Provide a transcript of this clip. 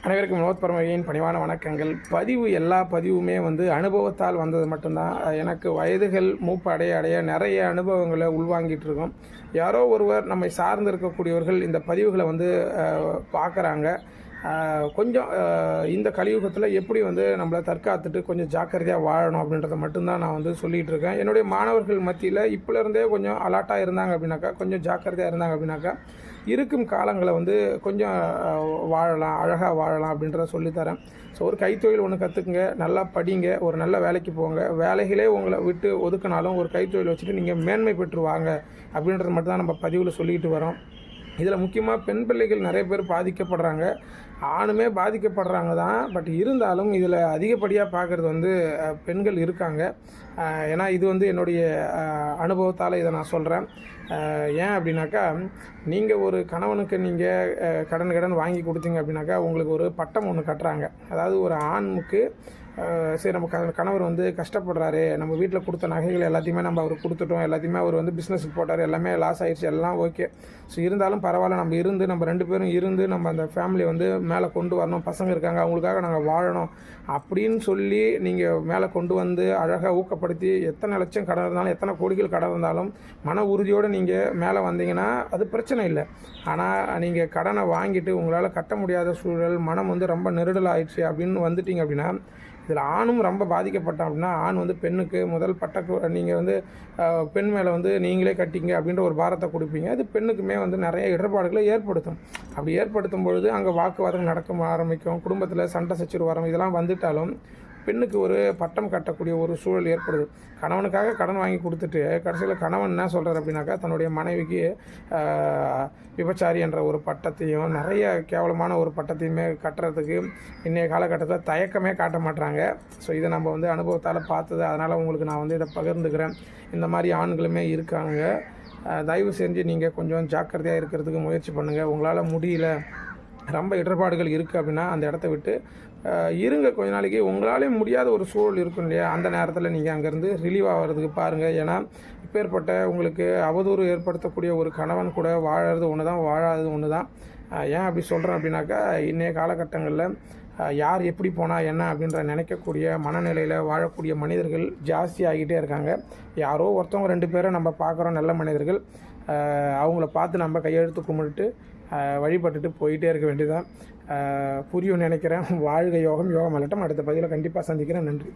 அனைவருக்கும் வினோத் பரமகையின் பணிவான வணக்கங்கள். எல்லா பதிவுமே அனுபவத்தால் வந்தது மட்டும்தான். எனக்கு வயதுகள் மூப்பு அடைய அடைய நிறைய அனுபவங்களை உள்வாங்கிட்டு இருக்கோம். யாரோ ஒருவர் நம்மை சார்ந்து இருக்கக்கூடியவர்கள் இந்த பதிவுகளை பார்க்குறாங்க. கொஞ்சம் இந்த கலியுகத்தில் எப்படி நம்மளை தற்காத்துட்டு கொஞ்சம் ஜாக்கிரதையாக வாழணும் அப்படின்றத மட்டும்தான் நான் சொல்லிகிட்டு இருக்கேன். என்னுடைய மாணவர்கள் மத்தியில் இப்போலேருந்தே கொஞ்சம் அலர்ட்டாக இருந்தாங்க அப்படின்னாக்கா, கொஞ்சம் ஜாக்கிரதையாக இருந்தாங்க அப்படின்னாக்கா, இருக்கும் காலங்களை கொஞ்சம் வாழலாம், அழகாக வாழலாம் அப்படின்றத சொல்லித்தரேன். ஸோ ஒரு கைத்தொழில் ஒன்று கற்றுக்குங்க, நல்லா படிங்க, ஒரு நல்ல வேலைக்கு போங்க. வேலைகளே உங்களை விட்டு ஒதுக்கினாலும் ஒரு கைத்தொழில் வச்சுட்டு நீங்கள் மேன்மை பெற்று வாங்க அப்படின்றது மட்டும் தான் நம்ம பதிவில் சொல்லிக்கிட்டு வரோம். இதில் முக்கியமாக பெண் பிள்ளைகள் நிறைய பேர் பாதிக்கப்படுறாங்க, ஆணுமே பாதிக்கப்படுறாங்க தான். பட் இருந்தாலும் இதில் அதிகப்படியாக பார்க்குறது பெண்கள் இருக்காங்க. ஏன்னா இது என்னுடைய அனுபவத்தால் இதை நான் சொல்கிறேன். ஏன் அப்படின்னாக்கா, நீங்கள் ஒரு கணவனுக்கு நீங்கள் கடன் வாங்கி கொடுத்தீங்க அப்படின்னாக்கா, உங்களுக்கு ஒரு பட்டம் ஒன்று கட்டுறாங்க. அதாவது ஒரு ஆணுக்கு சரி, நம்ம கணவர் கஷ்டப்படுறாரு, நம்ம வீட்டில் கொடுத்த நகைகள் எல்லாத்தையுமே நம்ம அவருக்கு கொடுத்துட்டோம், எல்லாத்தையுமே அவர் பிஸ்னஸுக்கு போட்டார், எல்லாமே லாஸ் ஆகிடுச்சு, எல்லாம் ஓகே. ஸோ இருந்தாலும் பரவாயில்ல, நம்ம 2 பேரும் இருந்து நம்ம அந்த ஃபேமிலி மேலே கொண்டு வரணும், பசங்க இருக்காங்க, அவங்களுக்காக நாங்கள் வாழணும் அப்படின்னு சொல்லி நீங்கள் மேலே கொண்டு அழகாக ஊக்கப்படுத்தி, எத்தனை லட்சம் கடன் இருந்தாலும், எத்தனை கோடிகள் கடன் இருந்தாலும் மன உறுதியோடு நீங்கள் மேலே வந்தீங்கன்னா அது பிரச்சனை இல்லை. ஆனால் நீங்கள் கடனை வாங்கிட்டு உங்களால் கட்ட முடியாத சூழல், மனம் ரொம்ப நெருடல் ஆயிடுச்சு அப்படின்னு வந்துட்டீங்க அப்படின்னா, இதில் ஆணும் ரொம்ப பாதிக்கப்பட்டான். அப்படின்னா ஆண் பெண்ணுக்கு முதல் நீங்கள் பெண் மேலே நீங்களே கட்டிங்க அப்படின்ற ஒரு பாரத்தை கொடுப்பீங்க. அது பெண்ணுக்குமே நிறைய இடர்பாடுகளை ஏற்படுத்தும். அப்படி ஏற்படுத்தும் பொழுது அங்கே வாக்குவாதம் நடக்க ஆரம்பிக்கும், குடும்பத்தில் சண்டை சச்சரவு வரும். இதெல்லாம் வந்துட்டாலும் பெண்ணுக்கு ஒரு பட்டம் கட்டக்கூடிய ஒரு சூழல் ஏற்படுது. கணவனுக்காக கடன் வாங்கி கொடுத்துட்டு கடைசியில் கணவன் என்ன சொல்கிறார் அப்படின்னாக்கா, தன்னுடைய மனைவிக்கு விபச்சாரி என்ற ஒரு பட்டத்தையும் நிறைய கேவலமான ஒரு பட்டத்தையுமே கட்டுறதுக்கு இன்றைய காலகட்டத்தில் தயக்கமே காட்ட மாட்டாங்க. ஸோ இதை நம்ம அனுபவத்தால் பார்த்தது, அதனால் உங்களுக்கு நான் இதை பகிர்ந்துக்கிறேன். இந்த மாதிரி ஆண்களுமே இருக்காங்க. தயவு செஞ்சு நீங்கள் கொஞ்சம் ஜாக்கிரதையாக இருக்கிறதுக்கு முயற்சி பண்ணுங்கள். உங்களால் முடியல, ரொம்ப இடர்பாடுகள் இருக்குது அப்படின்னா அந்த இடத்த விட்டு இருங்க கொஞ்ச நாளைக்கு. உங்களாலே முடியாத ஒரு சூழல் இருக்கும் இல்லையா, அந்த நேரத்தில் நீங்கள் அங்கேருந்து ரிலீவ் ஆகிறதுக்கு பாருங்கள். ஏன்னா இப்பேற்பட்ட உங்களுக்கு அவதூறு ஏற்படுத்தக்கூடிய ஒரு கணவன் கூட வாழறது ஒன்று தான், வாழாதது ஒன்று தான். ஏன் அப்படி சொல்கிறேன் அப்படின்னாக்கா, இன்றைய காலகட்டங்களில் யார் எப்படி போனால் என்ன அப்படின்ற நினைக்கக்கூடிய மனநிலையில் வாழக்கூடிய மனிதர்கள் ஜாஸ்தி ஆகிட்டே இருக்காங்க. யாரோ ஒருத்தவங்க 2 பேரை நம்ம பார்க்குறோம், நல்ல மனிதர்கள், அவங்கள பார்த்து நம்ம கையெழுத்து கும்பிட்டு வழிபட்டுட்டு போயிட்டே இருக்க வேண்டியதான். புரியும் நினைக்கிறேன். வாழ்க யோகம், யோகம் அலட்டம். அடுத்த பதிவில் கண்டிப்பாக சந்திக்கிறேன். நன்றி.